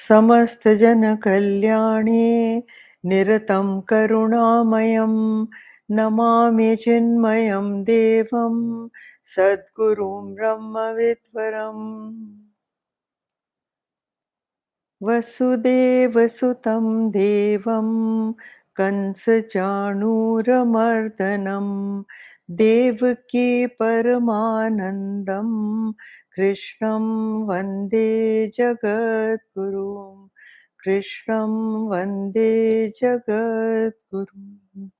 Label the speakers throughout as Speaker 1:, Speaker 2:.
Speaker 1: समस्तजनकल्याणे निरतं करुणामयं नमामि चिन्मयं देवं सद्गुरुं ब्रह्मविद्वरम् वसुदेवसुतं देवं कंसचाणूरमर्दनं देवकी परमानन्दं कृष्णं वन्दे जगद्गुरुं कृष्णं वन्दे जगद्गुरुम्.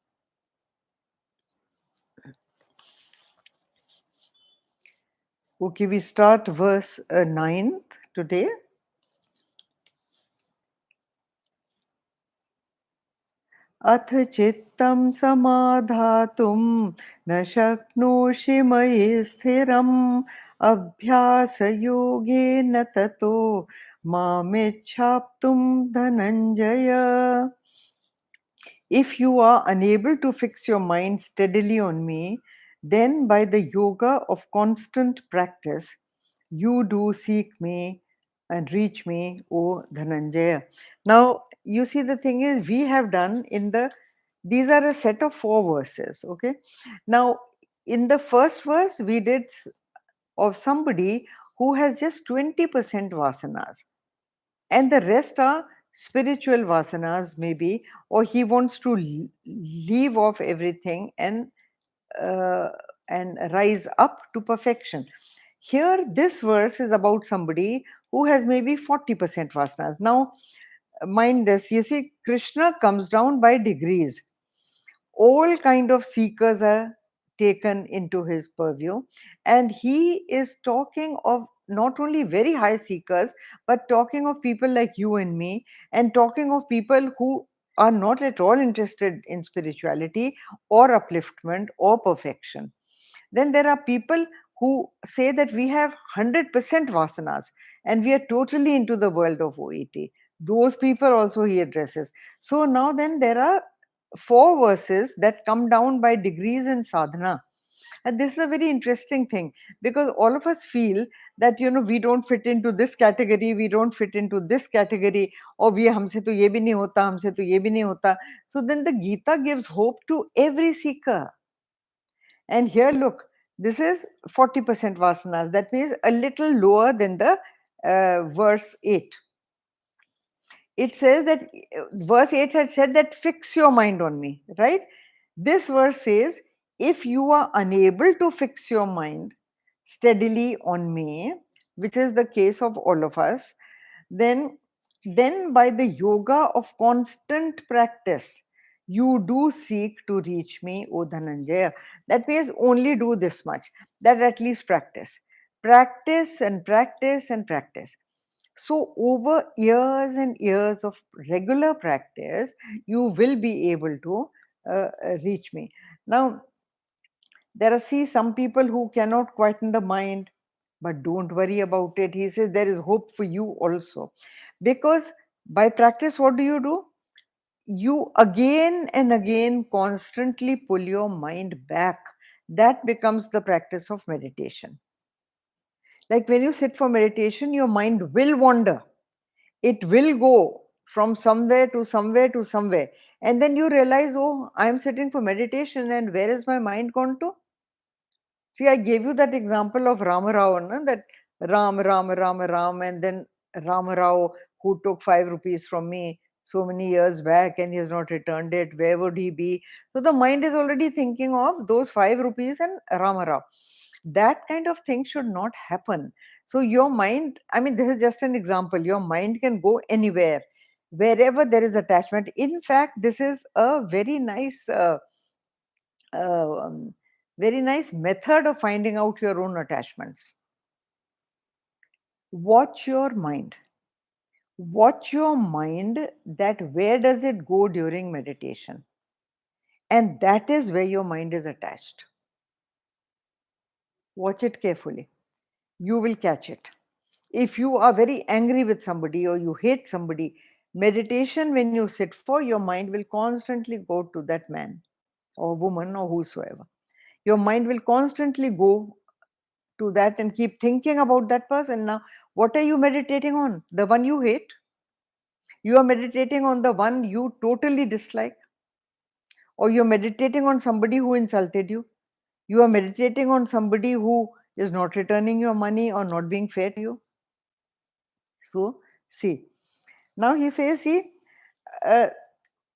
Speaker 1: Okay, we start verse 9 today. अथ चित्तं समाधातुं न शक्नोषि मयि स्थिरम् अभ्यासयोगेन ततो मामिच्छाप्तुं Dhananjay. If you are unable to fix your mind steadily on me, then by the yoga of constant practice, you do seek me and reach me, O Dhananjaya. Now, you see, the thing is, we have done these are a set of 4 verses, okay? Now, in the first verse, we did of somebody who has just 20% vasanas, and the rest are spiritual vasanas, maybe, or he wants to leave off everything uh, and rise up to perfection. Here, this verse is about somebody who has maybe 40% vasanas. Now, mind this, you see, Krishna comes down by degrees. All kind of seekers are taken into his purview, and he is talking of not only very high seekers, but talking of people like you and me, and talking of people who are not at all interested in spirituality or upliftment or perfection. Then there are people who say that we have 100% vasanas and we are totally into the world of OET. Those people also he addresses. So now then there are 4 verses that come down by degrees in sadhana. And this is a very interesting thing, because all of us feel that, we don't fit into this category, we don't fit into this category, or we humse to ye bhi nahi hota, humse to ye bhi nahi hota. So then the Gita gives hope to every seeker. And here, look, this is 40% vasanas. That means a little lower than the verse 8. It says that verse 8 had said that fix your mind on me, right? This verse says, if you are unable to fix your mind steadily on me, which is the case of all of us, then by the yoga of constant practice, you do seek to reach me, O Dhananjaya. That means only do this much, that at least practice. Practice and practice and practice. So, over years and years of regular practice, you will be able to reach me. Now, there are, see, some people who cannot quieten the mind, but don't worry about it. He says there is hope for you also. Because by practice, what do? You again and again constantly pull your mind back. That becomes the practice of meditation. Like when you sit for meditation, your mind will wander. It will go from somewhere to somewhere to somewhere. And then you realize, oh, I'm sitting for meditation, and where is my mind gone to? See, I gave you that example of Rama Rao, no? That Ram, Ram, Ram, Ram, and then Rama Rao, who took 5 rupees from me so many years back and he has not returned it. Where would he be? So the mind is already thinking of those 5 rupees and Rama Rao. That kind of thing should not happen. So your mind, I mean, this is just an example. Your mind can go anywhere, wherever there is attachment. In fact, this is a uh, um, very nice method of finding out your own attachments. Watch your mind. Watch your mind, that where does it go during meditation? And that is where your mind is attached. Watch it carefully. You will catch it. If you are very angry with somebody or you hate somebody, meditation, when you sit for, your mind will constantly go to that man or woman or whosoever. Your mind will constantly go to that and keep thinking about that person. Now, what are you meditating on? The one you hate? You are meditating on the one you totally dislike, or you're meditating on somebody who insulted you. You are meditating on somebody who is not returning your money or not being fair to you. So, see, now he says, see, uh,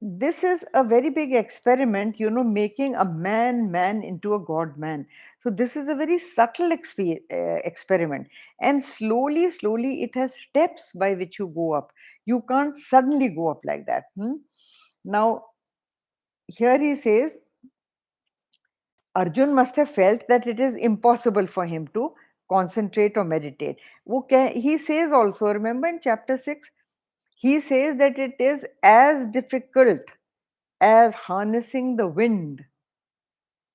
Speaker 1: this is a very big experiment, making a man into a god man. So this is a very subtle experiment, and slowly it has steps by which you go up. You can't suddenly go up like that. Now here he says Arjun must have felt that it is impossible for him to concentrate or meditate. He says also, remember in chapter 6, he says that it is as difficult as harnessing the wind.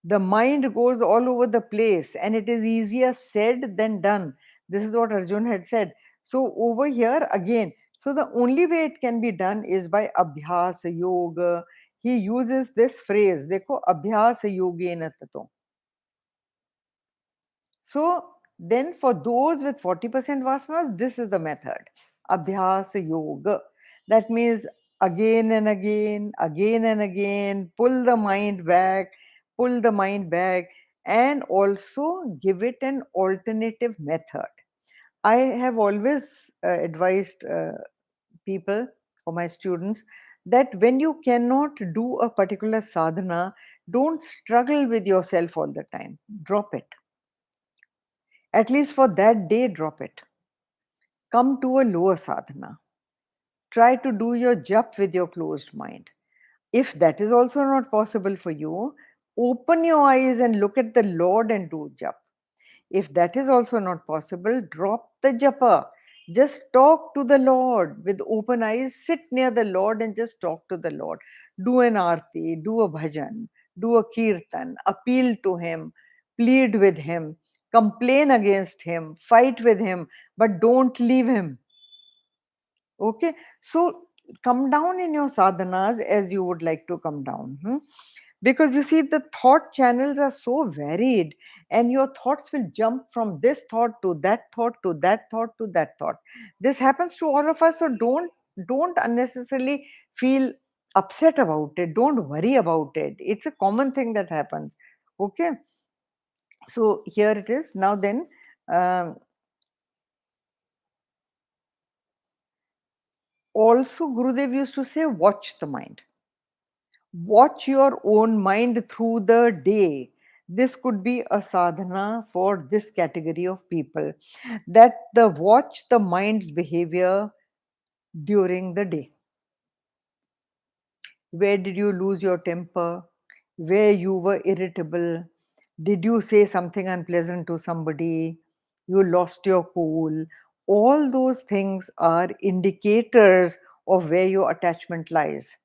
Speaker 1: The mind goes all over the place and it is easier said than done. This is what Arjun had said. So, over here again, so the only way it can be done is by abhyas yoga. He uses this phrase, dekho, abhyas yogena tato. So, then for those with 40% vasanas, this is the method, abhyas yoga. That means again and again, pull the mind back, and also give it an alternative method. I have always advised people or my students that when you cannot do a particular sadhana, don't struggle with yourself all the time. Drop it. At least for that day, drop it. Come to a lower sadhana. Try to do your jap with your closed mind. If that is also not possible for you, open your eyes and look at the Lord and do jap. If that is also not possible, drop the japa. Just talk to the Lord with open eyes. Sit near the Lord and just talk to the Lord. Do an arti, do a bhajan, do a kirtan, appeal to Him, plead with Him, complain against Him, fight with Him, but don't leave Him. Okay, so come down in your sadhanas as you would like to come down. Because you see, the thought channels are so varied, and your thoughts will jump from this thought to that thought to that thought to that thought. This happens to all of us, so don't unnecessarily feel upset about it. Don't worry about it. It's a common thing that happens. Okay, so here it is. Now then, um, also Gurudev used to say, watch the mind. Watch your own mind through the day. This could be a sadhana for this category of people, that the watch the mind's behavior during the day. Where did you lose your temper? Where you were irritable? Did you say something unpleasant to somebody? You lost your cool? All those things are indicators of where your attachment lies,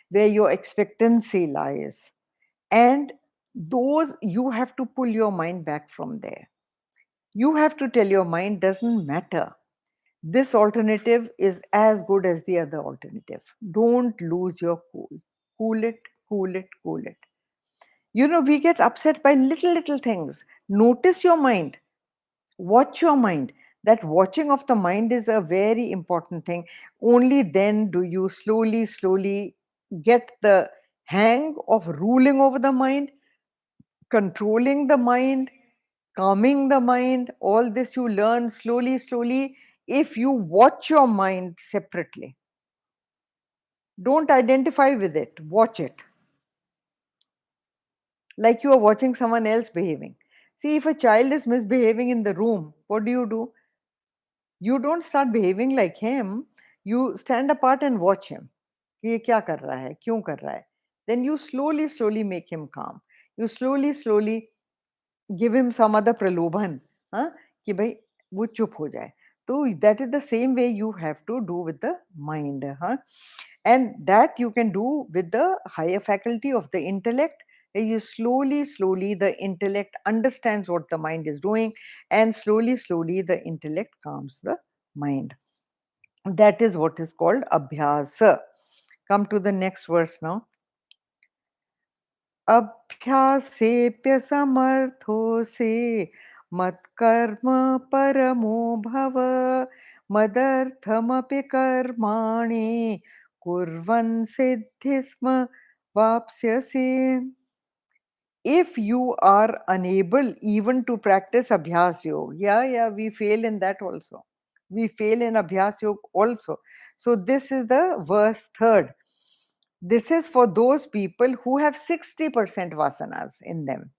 Speaker 1: where your expectancy lies. And those, you have to pull your mind back from there. You have to tell your mind, doesn't matter. This alternative is as good as the other alternative. Don't lose your cool. Cool it, cool it, cool it. We get upset by little things. Notice your mind. Watch your mind. That watching of the mind is a very important thing. Only then do you slowly get the hang of ruling over the mind, controlling the mind, calming the mind. All this you learn slowly if you watch your mind separately. Don't identify with it, watch it like you are watching someone else behaving. See, if a child is misbehaving in the room, what do? You don't start behaving like him, you stand apart and watch him. कि ये क्या कर रहा है, क्यों कर रहा है? Then you slowly make him calm. You slowly give him some other pralobhan, हाँ, कि भाई वो चुप हो जाए. तो that is the same way you have to do with the mind, huh? And that you can do with the higher faculty of the intellect. You slowly the intellect understands what the mind is doing, and slowly the intellect calms the mind. That is what is called abhyasa. Come to the next verse now. अभ्यासेप्य समर्थो से मत्कर्म परमो भव मदर्थमपि कर्माणि कुर्वन् सिद्धिस्म वाप्स्यसि. If you are unable even to practice abhyas yoga, yeah, we fail in that also. We fail in abhyas yoga also. So this is the verse third. This is for those people who have 60% vasanas in them,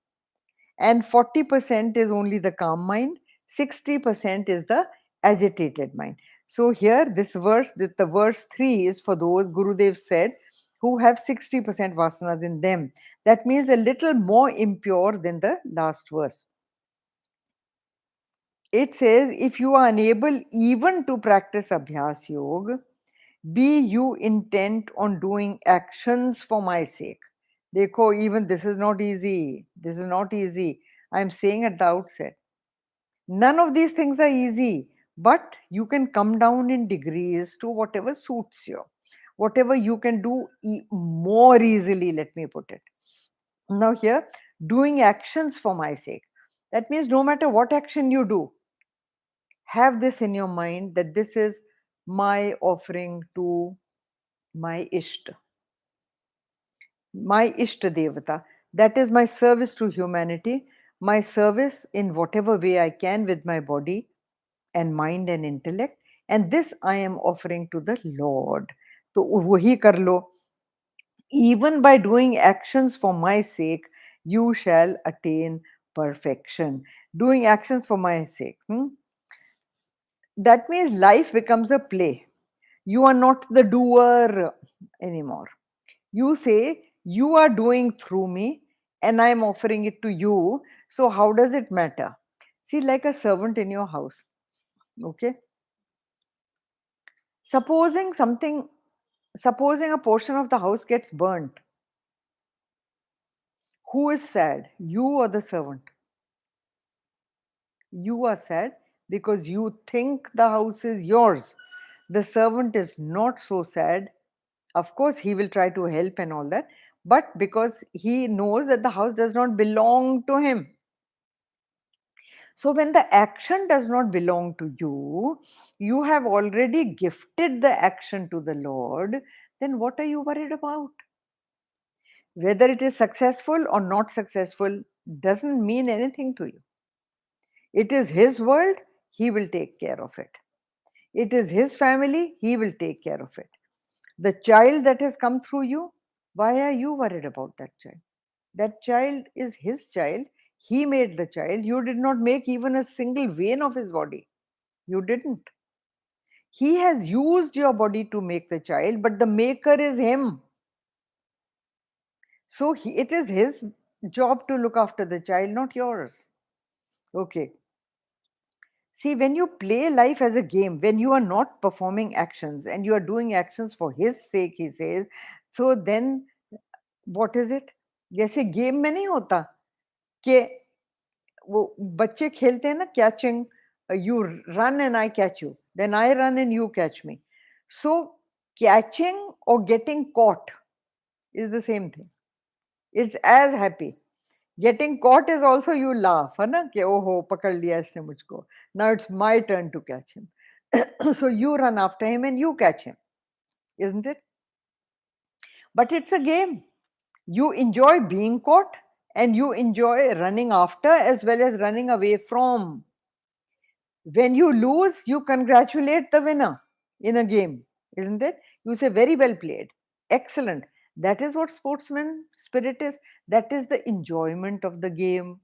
Speaker 1: and 40% is only the calm mind, 60% is the agitated mind. So here this verse, the verse 3 is for those, Gurudev said, who have 60% vasanas in them. That means a little more impure than the last verse. It says, if you are unable even to practice abhyas yoga, be you intent on doing actions for my sake. Dekho, even this is not easy. This is not easy. I am saying at the outset. None of these things are easy, but you can come down in degrees to whatever suits you, whatever you can do more easily, let me put it. Now, here, doing actions for my sake. That means no matter what action you do, have this in your mind that this is my offering to my Ishta, my Ishta Devata. That is my service to humanity, my service in whatever way I can with my body and mind and intellect, and this I am offering to the Lord. So wahi kar lo. Even by doing actions for my sake, you shall attain perfection. Doing actions for my sake. That means life becomes a play. You are not the doer anymore. You say, you are doing through me and I am offering it to you. So, how does it matter? See, like a servant in your house. Okay. Supposing something, supposing a portion of the house gets burnt, who is sad? You or the servant? You are sad because you think the house is yours. The servant is not so sad. Of course, he will try to help and all that, but because he knows that the house does not belong to him. So, when the action does not belong to you, you have already gifted the action to the Lord, then what are you worried about? Whether it is successful or not successful doesn't mean anything to you. It is His world, He will take care of it. It is His family, He will take care of it. The child that has come through you, why are you worried about that child? That child is His child. He made the child. You did not make even a single vein of his body. You didn't. He has used your body to make the child, but the maker is Him. So it is His job to look after the child, not yours. Okay. See, when you play life as a game, when you are not performing actions and you are doing actions for His sake, he says, so then what is it? जैसे game में नहीं होता कि वो बच्चे खेलते हैं ना catching you run and I catch you then I run and you catch me so catching और getting caught is the same thing it's as happy getting caught is also you laugh है ना कि ओहो पकड़ लिया इसने मुझको now it's my turn to catch him so you run after him and you catch him isn't it? But it's a game. You enjoy being caught and you enjoy running after as well as running away from. When you lose, you congratulate the winner in a game, isn't it? You say, very well played, excellent. That is what sportsman spirit is. That is the enjoyment of the game.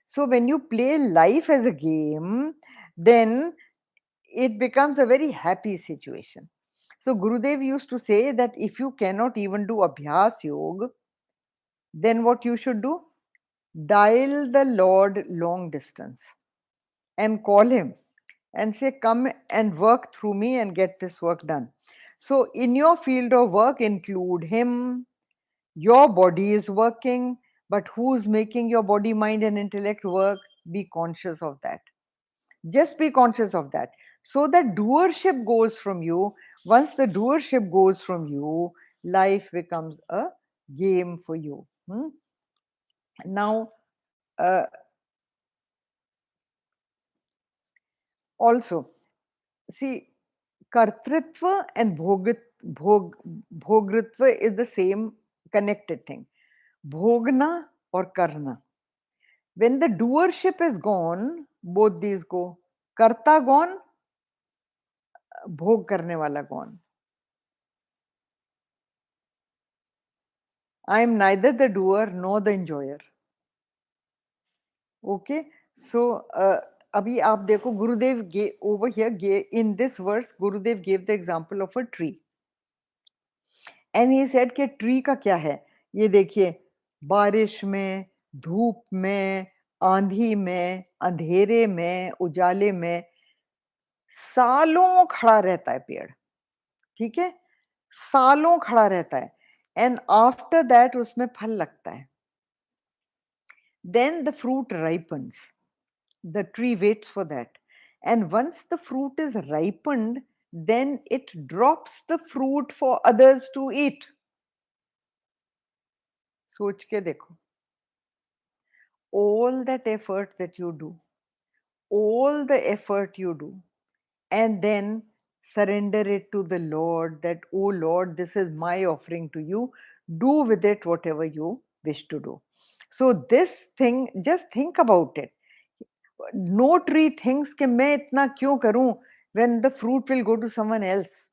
Speaker 1: So, when you play life as a game, then it becomes a very happy situation. So, Gurudev used to say that if you cannot even do Abhyas Yoga, then what you should do? Dial the Lord long distance and call him and say, come and work through me and get this work done. So, in your field of work, include him. Your body is working, but who's making your body, mind, and intellect work? Be conscious of that. Just be conscious of that. So that doership goes from you. Once the doership goes from you, life becomes a game for you. Now, uh, Also, see, kartritva and bhogritva is the same connected thing. Bhogna or karna. When the doership is gone, both these go. Karta gone, भोग करने वाला gone. I am neither the doer nor the enjoyer. Okay, so abhi aap dekho, Gurudev gave over here, in this verse Gurudev gave the example of a tree, and he said कि tree का क्या है. ये देखिए, बारिश में, धूप में, आंधी में, अंधेरे में, उजाले में सालों खड़ा रहता है पेड़. ठीक है, सालों खड़ा रहता है, एंड आफ्टर दैट उसमें फल लगता है. Then the fruit ripens. The tree waits for that. And once the fruit is ripened, then it drops the fruit for others to eat. सोच के देखो. All that effort that you do, all the effort you do, and then surrender it to the Lord, that, oh Lord, this is my offering to you. Do with it whatever you wish to do. So, this thing, just think about it. No tree thinks कि मैं इतना क्यों करूं when the fruit will go to someone else.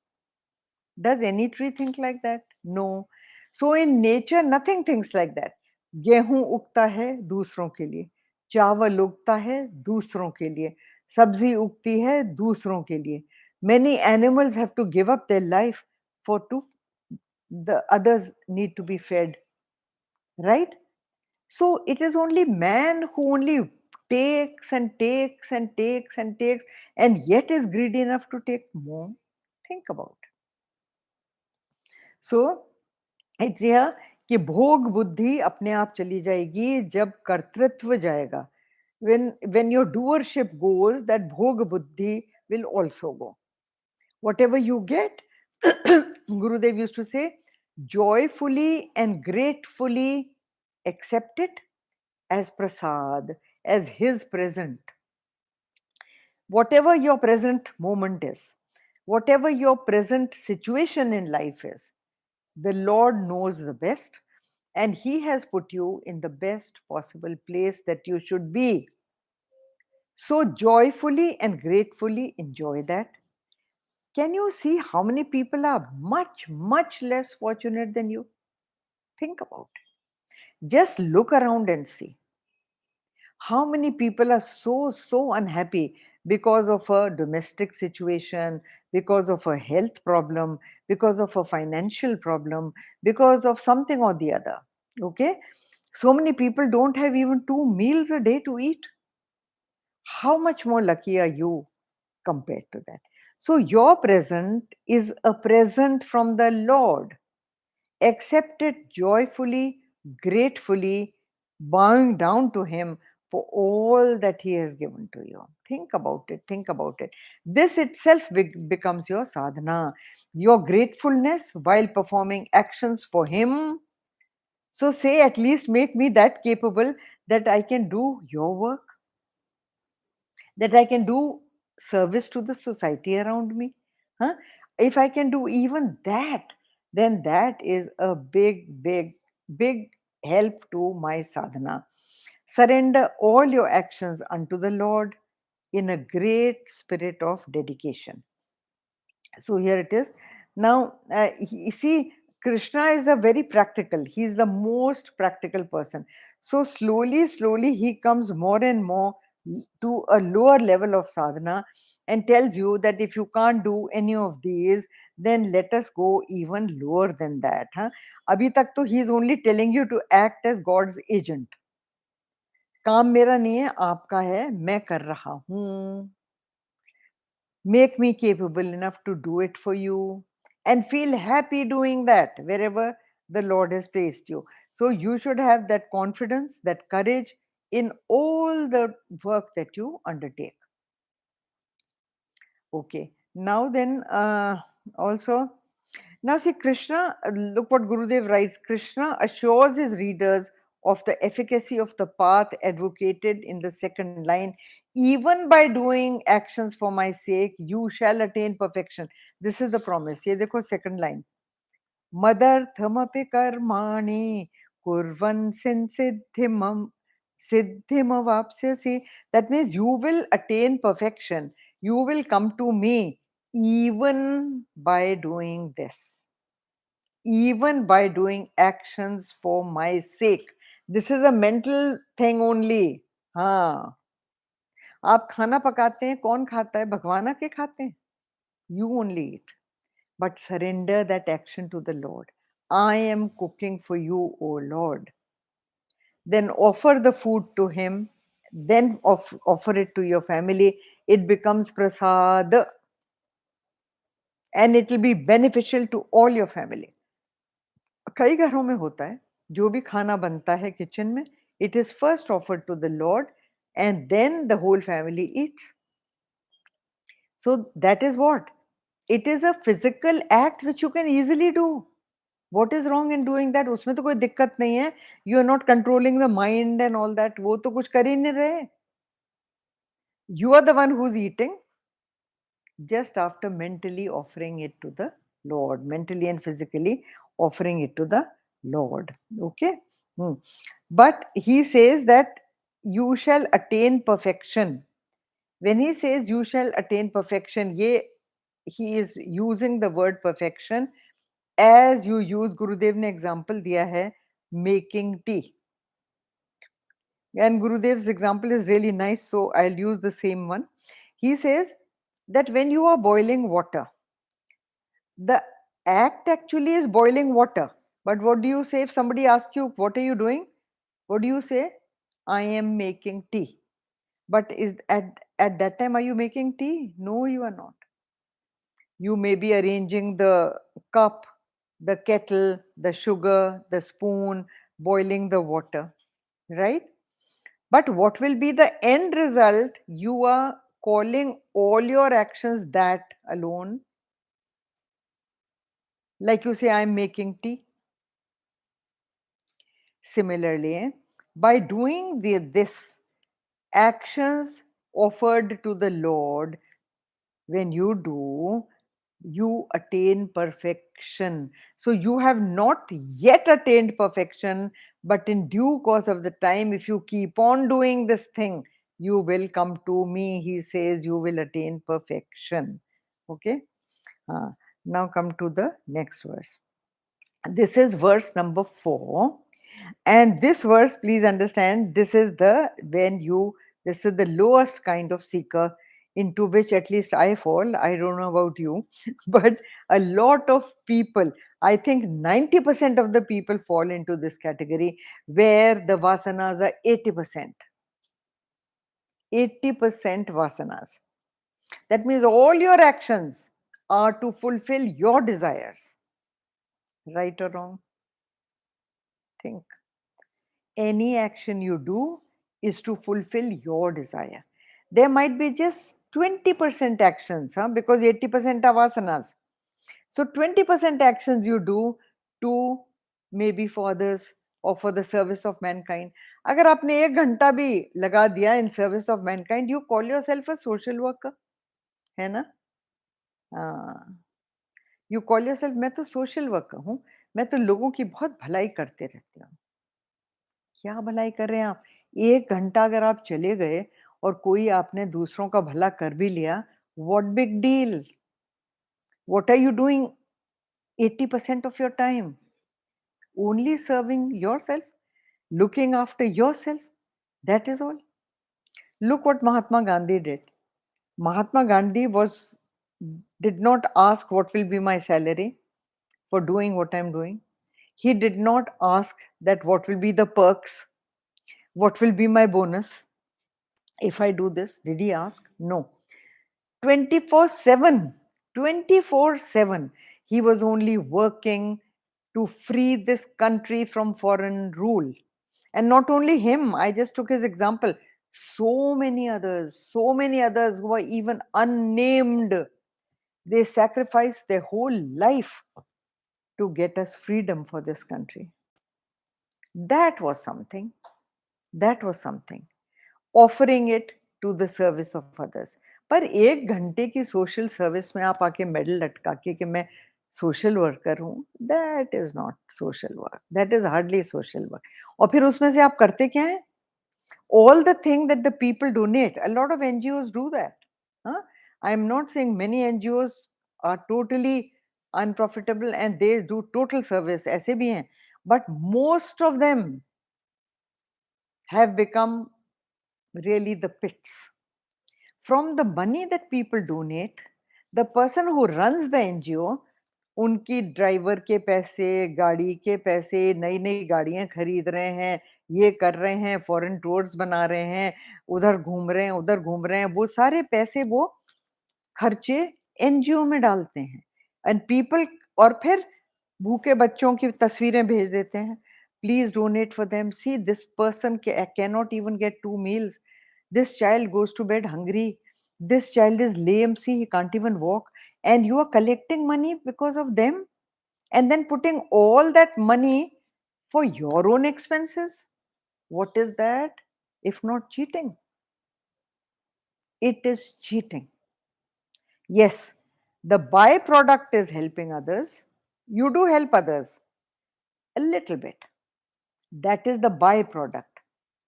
Speaker 1: Does any tree think like that? No. So in nature, nothing thinks like that. गेहूं उगता है दूसरों के लिए, चावल उगता है दूसरों के लिए, सब्जी उगती है दूसरों के लिए. Many animals have to give up their life for to the others need to be fed, right? So it is only man who only takes and takes and takes and takes, and yet is greedy enough to take more. Think about it. So it's here कि भोग बुद्धि अपने आप चली जाएगी जब कर्तृत्व जाएगा. When your doership goes, that bhog buddhi will also go. Whatever you get, Gurudev used to say, joyfully and gratefully accept it as prasad, as his present. Whatever your present moment is, whatever your present situation in life is, the Lord knows the best, and he has put you in the best possible place that you should be. So joyfully and gratefully enjoy that. Can you see how many people are much, much less fortunate than you? Think about it. Just look around and see. How many people are so unhappy because of a domestic situation, because of a health problem, because of a financial problem, because of something or the other? Okay, so many people don't have even 2 meals a day to eat. How much more lucky are you compared to that? So your present is a present from the Lord. Accept it joyfully, gratefully, bowing down to him for all that he has given to you. Think about it. Think about it. This itself becomes your sadhana, your gratefulness while performing actions for him. So say, at least make me that capable that I can do your work, that I can do service to the society around me. Huh? If I can do even that, then that is a big help to my sadhana. Surrender all your actions unto the Lord in a great spirit of dedication. So here it is. Now, see, Krishna is a very practical. He is the most practical person. So slowly, he comes more and more to a lower level of sadhana and tells you that if you can't do any of these, then let us go even lower than that. Huh? Abhi tak to he is only telling you to act as God's agent. काम मेरा नहीं है, आपका है, मैं कर रहा हूँ. Make me capable enough to do it for you, and feel happy doing that wherever the Lord has placed you. So you should have that confidence, that courage in all the work that you undertake. Okay. Now then, also, now see, Krishna, look what Gurudev writes. Krishna assures his readers of the efficacy of the path advocated in the second line, even by doing actions for my sake, you shall attain perfection. This is the promise. Ye dekho second line. Madarthamapi karmani kurvan siddhimavapsyasi. That means you will attain perfection. You will come to me even by doing this, even by doing actions for my sake. This is a mental thing only. हाँ, आप खाना पकाते हैं, कौन खाता है? भगवान आके खाते हैं. You only eat. But surrender that action to the Lord. I am cooking for you, O Lord. Then offer the food to Him, then offer it to your family. It becomes prasad and it will be beneficial to all your family. कई घरों में होता है, जो भी खाना बनता है किचन में, it is first offered to the Lord and then the whole family eats. So that is what? It is a physical act which you can easily do. What is wrong in doing that? उसमें तो कोई दिक्कत नहीं है. You are not controlling the mind and all that. वो तो कुछ कर ही नहीं रहे. You are the one who's eating just after mentally offering it to the Lord, mentally and physically offering it to the Lord. Okay? But he says that you shall attain perfection. When he says you shall attain perfection, he is using the word perfection as you use. Gurudev ne example diya hai making tea. And Gurudev's example is really nice, so I'll use the same one. He says that when you are boiling water, the act actually is boiling water. But what do you say if somebody asks you, what are you doing? What do you say? I am making tea. But at that time, are you making tea? No, you are not. You may be arranging the cup, the kettle, the sugar, the spoon, boiling the water, right? But what will be the end result? You are calling all your actions that alone. Like you say, I'm making tea. Similarly, by doing this actions offered to the Lord, when you do, you attain perfection. So you have not yet attained perfection, but in due course of the time, if you keep on doing this thing, you will come to me. He says you will attain perfection. Okay. Now come to the next verse. This is verse number 4. And this verse, please understand, this is the lowest kind of seeker into which at least I fall. I don't know about you, but a lot of people, I think 90% of the people fall into this category where the vasanas are 80%. 80% vasanas. That means all your actions are to fulfill your desires. Right or wrong? Think. Any action you do is to fulfill your desire. There might be just 20% actions, because 80% are vasanas. So 20% actions you do to maybe for others or for the service of mankind. अगर आपने 1 घंटा भी लगा दिया in service of mankind, you call yourself a social worker, है ना? You call yourself, मैं तो social worker हूँ, मैं तो लोगों की बहुत भलाई करते रहती हूँ. क्या भलाई कर रहे हैं आप? 1 घंटा अगर आप चले गए और कोई आपने दूसरों का भला कर भी लिया, what big deal? What are you doing 80% of your time? Only serving yourself, looking after yourself. That is all. Look what Mahatma Gandhi did. Mahatma Gandhi did not ask what will be my salary for doing what I'm doing. He did not ask that what will be the perks, what will be my bonus if I do this. Did he ask? No. 24/7, 24/7, he was only working to free this country from foreign rule. And not only him, I just took his example. So many others who are even unnamed, they sacrificed their whole life to get us freedom for this country. That was something. That was something. Offering it to the service of others. पर 1 घंटे की social service में आप आके medal लटका के मैं social worker हूँ, that is not social work, that is hardly social work. और फिर उसमें से आप करते क्या हैं? All the thing that the people donate, a lot of NGOs do that. Huh? I'm not saying many NGOs are totally unprofitable and they do total service, ऐसे भी हैं, but most of them have become really the pits. From the money that people donate, the person who runs the NGO, उनकी driver के पैसे, गाड़ी के पैसे, नई नई गाड़ियां खरीद रहे हैं, ये कर रहे हैं, फॉरेन टूर्स बना रहे हैं, उधर घूम रहे हैं, उधर घूम रहे हैं, वो सारे पैसे वो खर्चे एनजीओ में डालते हैं। एंड पीपल, और फिर भूखे बच्चों की तस्वीरें भेज देते हैं, please donate for them, see this person can not even get 2 meals, this child goes to bed hungry, this child is lame, see he can't even walk, and you are collecting money because of them and then putting all that money for your own expenses. What is that if not cheating? It is cheating. Yes, the byproduct is helping others. You do help others a little bit. That is the byproduct.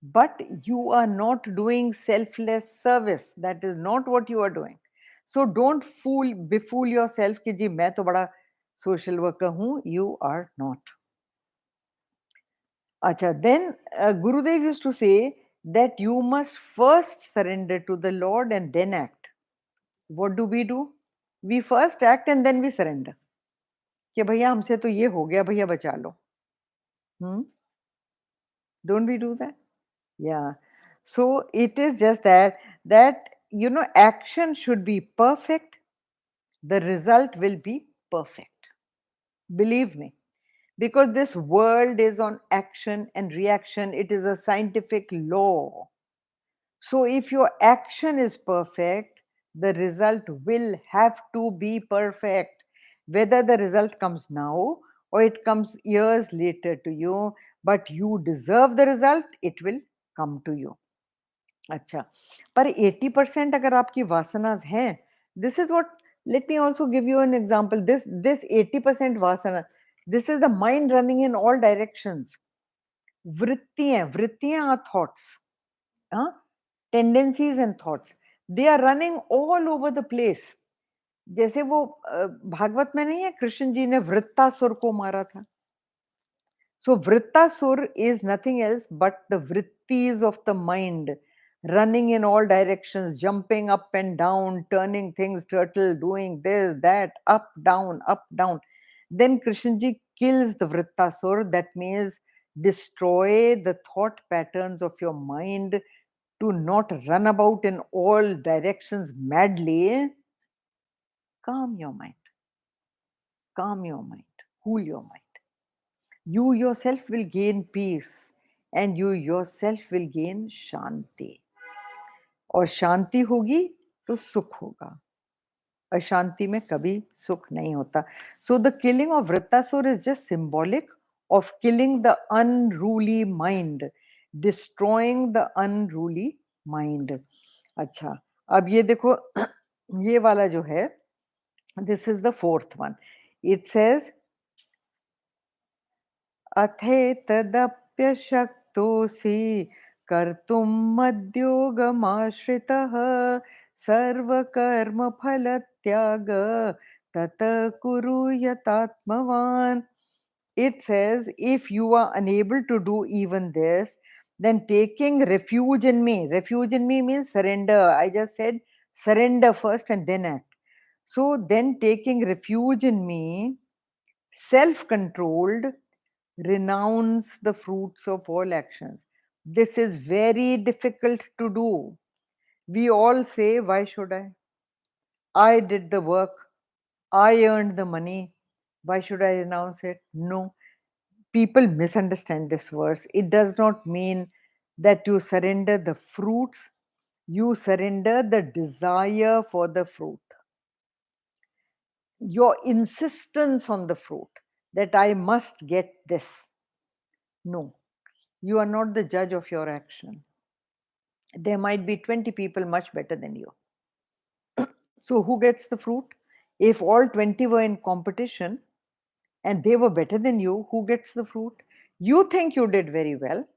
Speaker 1: But you are not doing selfless service. That is not what you are doing. So don't befool yourself कि जी मैं तो बड़ा social worker हूँ. You are not. Acha, then Gurudev used to say that you must first surrender to the Lord and then act. What do? We first act and then we surrender. कि भैया हमसे तो ये हो गया, भैया बचा लो. Don't we do that? Yeah. So it is just that action should be perfect. The result will be perfect. Believe me. Because this world is on action and reaction. It is a scientific law. So if your action is perfect, the result will have to be perfect. Whether the result comes now or it comes years later to you, but you deserve the result, it will come to you. अच्छा, पर 80% अगर आपकी वासनास हैं, this is what, let me also give you an example. This 80% vasana, this is the mind running in all directions. Vrittiyan are thoughts, huh? Tendencies and thoughts. They are running all over the place. जैसे वो भागवत में नहीं है, कृष्ण जी ने वृत्तासुर को मारा था. So Vrittasur is nothing else but the vrittis of the mind, running in all directions, jumping up and down, turning things turtle, doing this, that, up, down, up, down. Then Krishnji kills the Vrittasur, that means destroy the thought patterns of your mind to not run about in all directions madly. Calm your mind, calm your mind, cool your mind. You yourself will gain peace and you yourself will gain shanti. और शांति होगी तो सुख होगा. अशांति में कभी सुख नहीं होता. So the killing of Vrittasur is just symbolic of killing the unruly mind, destroying the unruly mind. अच्छा, अब ये देखो, ये वाला जो है, this is the fourth one. It says अथेतदप्यशक्तोऽसि कर्तुं मद्योगमाश्रितः सर्वकर्मफलत्याग ततः कुरु यतात्मवान्. It says, if you are unable to do even this, then taking refuge in me. Refuge in me means surrender. I just said surrender first and then act. So then taking refuge in me, self-controlled, renounce the fruits of all actions. This is very difficult to do. We all say, why should I? I did the work. I earned the money. Why should I renounce it? No. People misunderstand this verse. It does not mean that you surrender the fruits. You surrender the desire for the fruit. Your insistence on the fruit, that I must get this. No. You are not the judge of your action. There might be 20 people much better than you. So who gets the fruit? If all 20 were in competition and they were better than you, who gets the fruit? You think you did very well.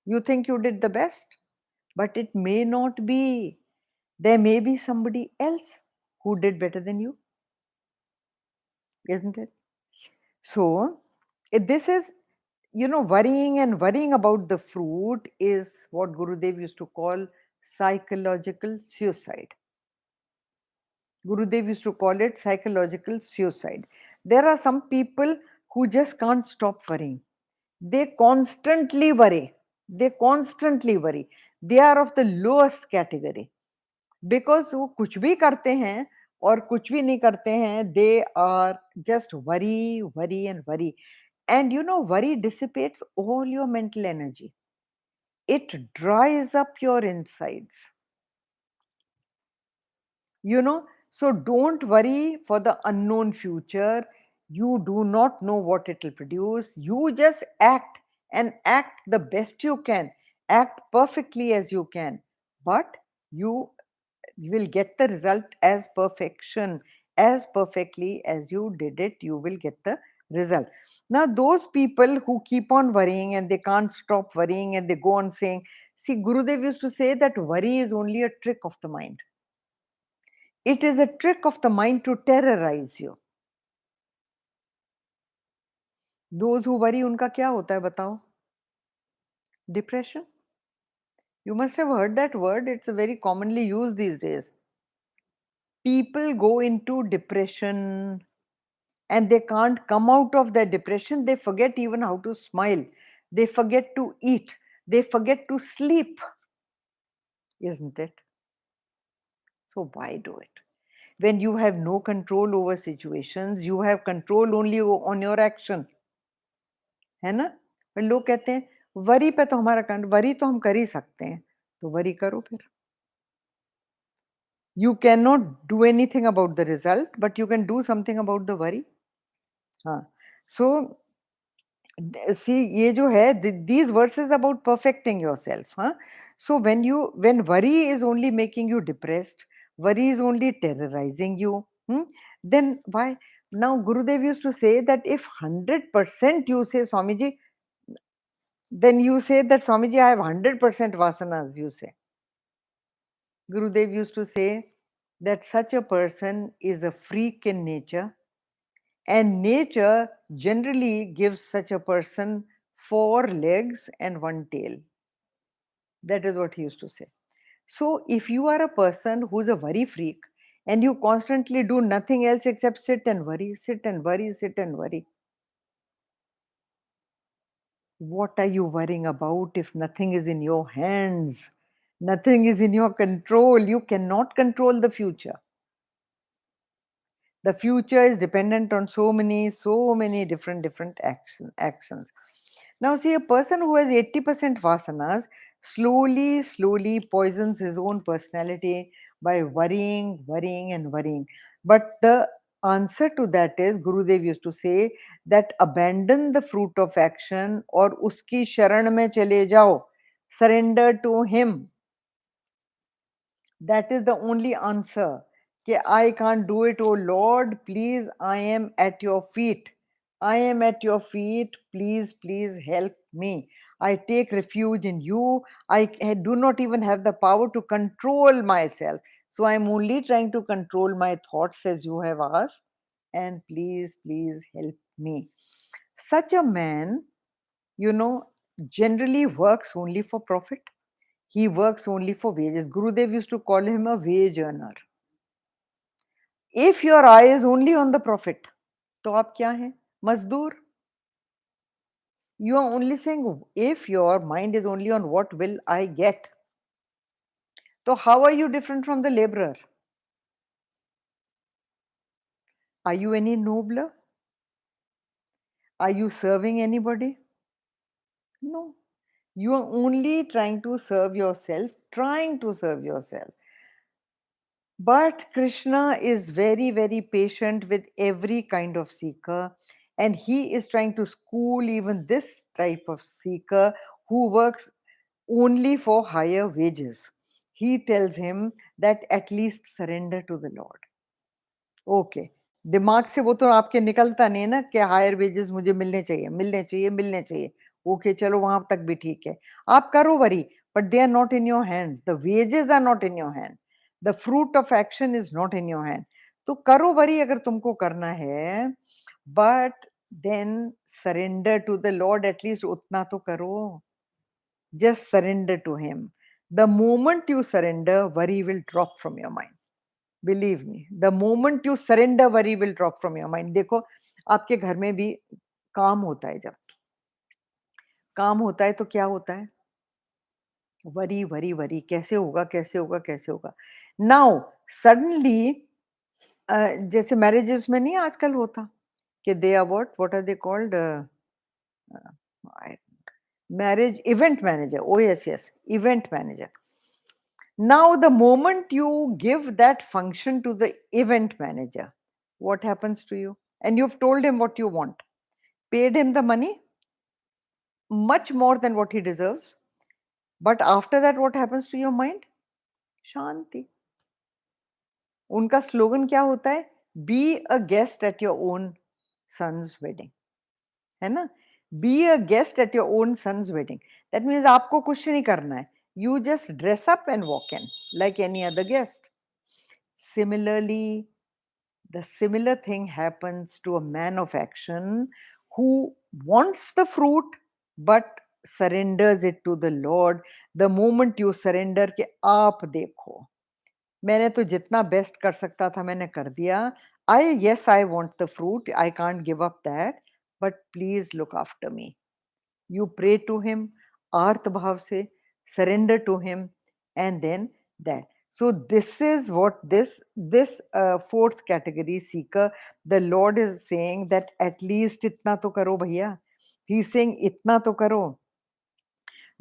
Speaker 1: You think you did the best, but it may not be. There may be somebody else who did better than you, isn't it? So, this is, worrying about the fruit is what Gurudev used to call psychological suicide. Gurudev used to call it psychological suicide. There are some people who just can't stop worrying. They constantly worry. They constantly worry. They are of the lowest category because वो कुछ भी करते हैं और कुछ भी नहीं करते हैं. They are just worry, worry, and worry. And worry dissipates all your mental energy. It dries up your insides. So don't worry for the unknown future. You do not know what it will produce. You just act, and act the best you can, act perfectly as you can, but you will get the result as perfection, as perfectly as you did it, you will get the result. Now those people who keep on worrying and they can't stop worrying and they go on saying, see, Gurudev used to say that worry is only a trick of the mind. It is a trick of the mind to terrorize you. Those who worry, उनका क्या होता है बताओ? Depression. You must have heard that word. It's very commonly used these days. People go into depression and they can't come out of that depression. They forget even how to smile. They forget to eat. They forget to sleep. Isn't it? So why do it? When you have no control over situations, you have control only on your action. है ना? पर लोग कहते हैं worry पे तो हमारा worry तो हम कर ही सकते हैं, तो वरी करो फिर. You cannot do anything about the result, but you can do something about the worry. हाँ. So see, ये जो है, these verses about perfecting yourself, huh? So when worry is only making you depressed, worry is only terrorizing you, then why? Now Gurudev used to say that if 100% you say, Swamiji, then you say that, Swamiji, I have 100% vasanas, you say. Gurudev used to say that such a person is a freak in nature, and nature generally gives such a person 4 legs and 1 tail. That is what he used to say. So, if you are a person who is a worry freak and you constantly do nothing else except sit and worry, sit and worry, sit and worry, what are you worrying about if nothing is in your hands? Nothing is in your control. You cannot control the future. The future is dependent on so many different actions. Now see, a person who has 80% vasanas slowly poisons his own personality by worrying and worrying. But the answer to that is, Gurudev used to say that abandon the fruit of action और उसकी शरण में चले जाओ, surrender to him. That is the only answer. I can't do it, oh Lord, please, I am at your feet. I am at your feet, please help me. I take refuge in you. I do not even have the power to control myself. So I'm only trying to control my thoughts as you have asked. And please help me. Such a man, you know, generally works only for profit. He works only for wages. Gurudev used to call him a wage earner. If your eye is only on the profit, तो आप क्या हैं? मजदूर. You are only saying, if your mind is only on what will I get, so how are you different from the laborer? Are you any nobler? Are you serving anybody? No. You are only trying to serve yourself, trying to serve yourself. But Krishna is very patient with every kind of seeker, And he is trying to school even this type of seeker who works only for higher wages. He tells him that at least surrender to the Lord. Okay, दिमाग से वो तो आपके निकलता नहीं ना कि higher wages मुझे मिलने चाहिए, मिलने चाहिए, मिलने चाहिए। ओके, चलो वहां तक भी ठीक है। आप करो worry, but they are not in your hands, the wages are not in your hand, the fruit of action is not in your hand. तो करो वरी अगर तुमको करना है, but then surrender to the Lord, at least उतना तो करो। Just surrender to him. The moment you surrender, worry will drop from your mind. Believe me, the moment you surrender, worry will drop from your mind. देखो, आपके घर में भी काम होता है, जब काम होता है तो क्या होता है? वरी वरी वरी, कैसे होगा, कैसे होगा, कैसे होगा। नाउ सडनली, जैसे मैरिजेस में नहीं आजकल होता कि they are what are they called, marriage event manager. Oh yes yes, event manager. Now, the moment you give that function to the event manager, what happens to you? And you've told him what you want, paid him the money, much more than what he deserves. But after that, what happens to your mind? Shanti. उनका slogan क्या होता है? Be a guest at your own son's wedding. है ना? Be a guest at your own son's wedding. That means आपको कुछ नहीं करना है. You just dress up and walk in like any other guest. Similarly, the similar thing happens to a man of action who wants the fruit but surrenders it to the Lord. The moment you surrender कि आप देखो, मैंने तो जितना best कर सकता था मैंने कर दिया, I want the fruit, I can't give up that, but please look after me. You pray to him, आर्त भाव से, surrender to him, and then that. So this is what this fourth category seeker, the Lord is saying that at least itna to karo bhaiya. He's saying itna to karo.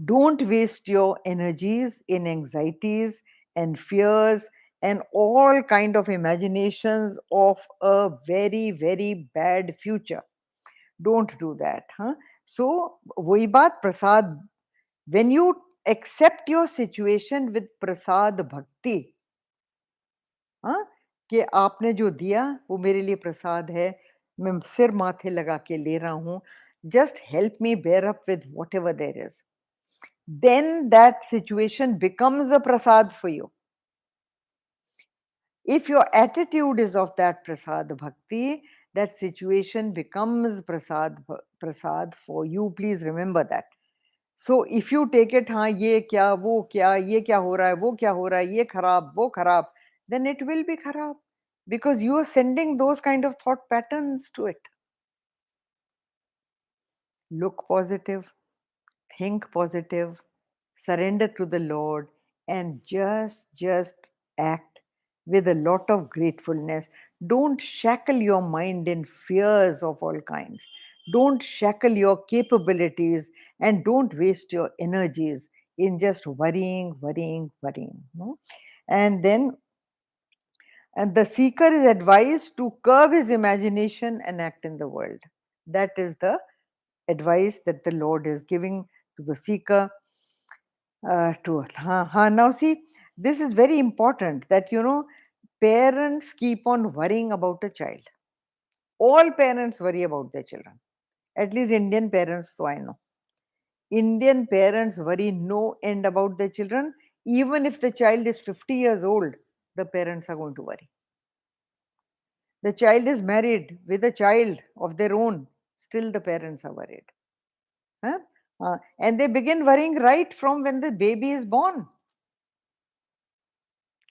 Speaker 1: Don't waste your energies in anxieties and fears and all kind of imaginations of a very very bad future. Don't do that, huh? So वही बात, प्रसाद, when you accept your situation with prasad bhakti, हाँ, कि आपने जो दिया वो मेरे लिए प्रसाद है, मैं सिर माथे लगा के ले रहा हूँ, just help me bear up with whatever there is, then that situation becomes a prasad for you. If your attitude is of that prasad bhakti, that situation becomes prasad for you. Please remember that. So if you take it, हाँ ये क्या, वो क्या, ये क्या हो रहा है, वो क्या हो रहा है, ये खराब, वो खराब, then it will be खराब, because you are sending those kind of thought patterns to it. Look positive, think positive, surrender to the Lord, and just act with a lot of gratefulness. Don't shackle your mind in fears of all kinds. Don't shackle your capabilities, and don't waste your energies in just worrying, worrying, worrying. No? And then, and the seeker is advised to curb his imagination and act in the world. That is the advice that the Lord is giving to the seeker. To now see, this is very important that parents keep on worrying about a child. All parents worry about their children. At least Indian parents, so I know. Indian parents worry no end about their children. Even if the child is 50 years old, the parents are going to worry. The child is married with a child of their own, still the parents are worried. Huh? And they begin worrying right from when the baby is born.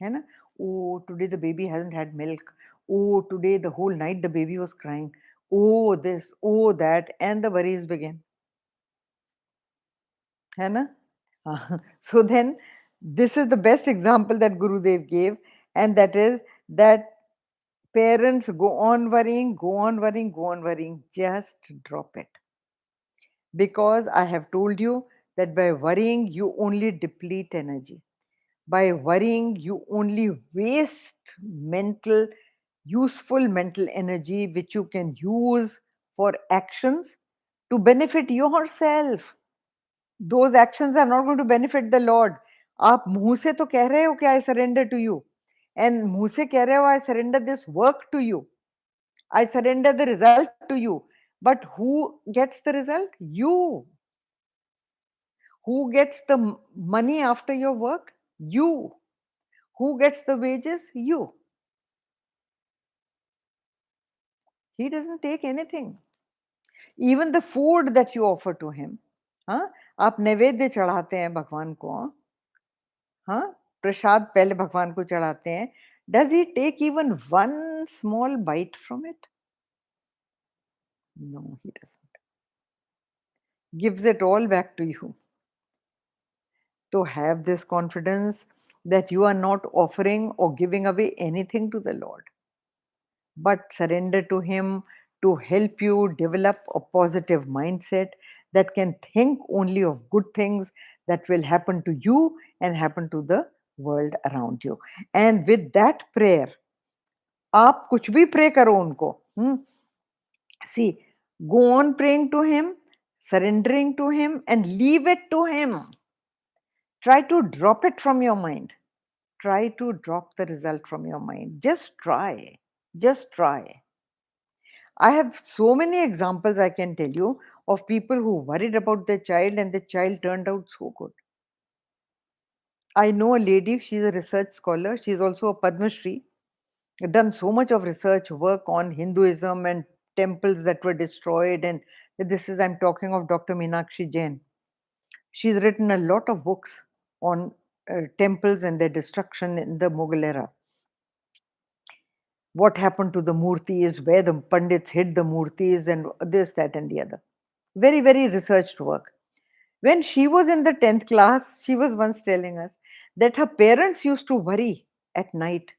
Speaker 1: है ना? Oh, today the baby hasn't had milk. Oh, today the whole night the baby was crying. Oh, this, oh, that, and the worries begin. है ना? So then, this is the best example that Gurudev gave, and that is that parents go on worrying, go on worrying, go on worrying. Just drop it. Because I have told you that by worrying, you only deplete energy. By worrying, you only waste useful mental energy which you can use for actions to benefit yourself. Those actions are not going to benefit the Lord. आप मुंह से तो कह रहे हो कि I surrender to you, and मुंह से कह रहे हो I surrender this work to you, I surrender the result to you, but who gets the result? You. Who gets the money after your work? You. Who gets the wages? You. He doesn't take anything. Even the food that you offer to him, हाँ, आप नैवेद्य चढ़ाते हैं भगवान को, हाँ, प्रसाद पहले भगवान को चढ़ाते हैं. Does he take even one small bite from it? No, he doesn't. Gives it all back to you. So have this confidence that you are not offering or giving away anything to the Lord, but surrender to him to help you develop a positive mindset that can think only of good things that will happen to you and happen to the world around you. And with that prayer, आप कुछ भी pray करो उनको. See, go on praying to him, surrendering to him, and leave it to him. Try to drop it from your mind. Try to drop the result from your mind. Just try. Just try. I have so many examples I can tell you of people who worried about their child and the child turned out so good. I know a lady, she's a research scholar. She's also a Padma Shri, done so much of research work on Hinduism and temples that were destroyed. And this is, I'm talking of Dr. Meenakshi Jain. She's written a lot of books on temples and their destruction in the Mughal era. What happened to the murtis, where the Pandits hid the murtis, and this, that, and the other. Very, very researched work. When she was in the 10th class, she was once telling us that her parents used to worry at night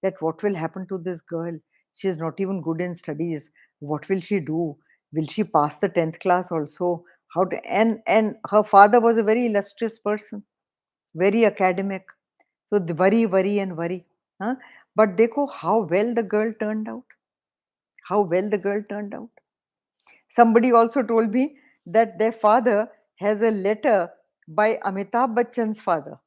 Speaker 1: that what will happen to this girl? She is not even good in studies. What will she do? Will she pass the 10th class also? How to, and her father was a very illustrious person, very academic. So the worry, worry, and worry. Huh? But dekho how well the girl turned out. How well the girl turned out. Somebody also told me that their father has a letter by Amitabh Bachchan's father.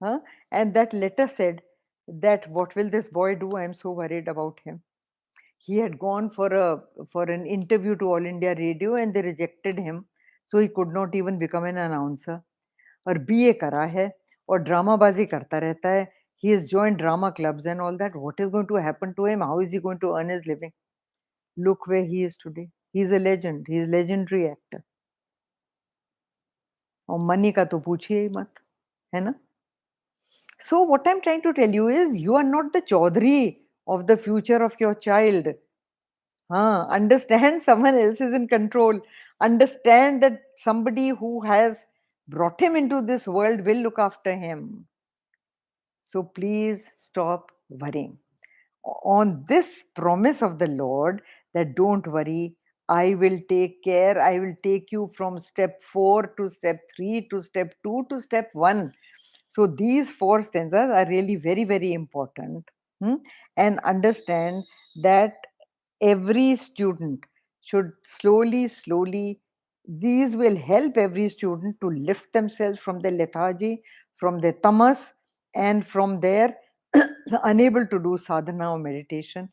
Speaker 1: Huh? And that letter said that what will this boy do? I am so worried about him. He had gone for an interview to All India Radio and they rejected him. So he could not even become an announcer. और BA करा है और ड्रामाबाजी करता रहता है. He has joined drama clubs and all that. What is going to happen to him? How is he going to earn his living? Look where he is today. He is a legend. He is a legendary actor. और money का तो पूछिए ही मत, है ना? So what I'm trying to tell you is you are not the chaudhary of the future of your child. Understand someone else is in control. Understand that somebody who has brought him into this world will look after him. So please stop worrying. On this promise of the Lord that don't worry, I will take care, I will take you from step 4 to step 3 to step 2 to step 1. So these 4 stanzas are really very, very important. And understand that every student should slowly, slowly, these will help every student to lift themselves from their lethargy, from their tamas, and from their unable to do sadhana or meditation.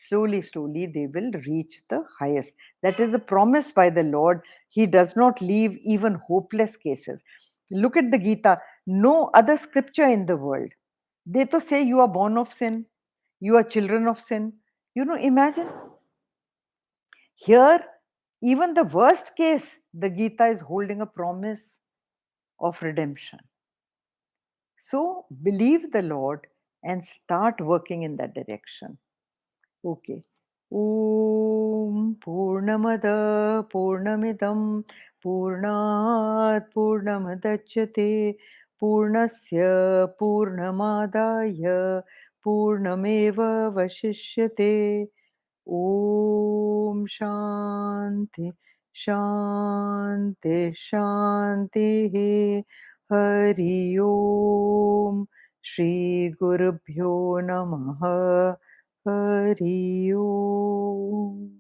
Speaker 1: Slowly, slowly, they will reach the highest. That is a promise by the Lord. He does not leave even hopeless cases. Look at the Geeta. No other scripture in the world. They to say you are born of sin, you are children of sin. Imagine here, even the worst case, the Gita is holding a promise of redemption. So believe the Lord and start working in that direction. Okay. Om Purnamada Purnamidam Purnat Purnamadachyate Purnasya Purnamadaya Purnameva Vashishyate. Om Shanti Shanti Shanti Hari Om Shri Gurubhyo Namaha Hari Om.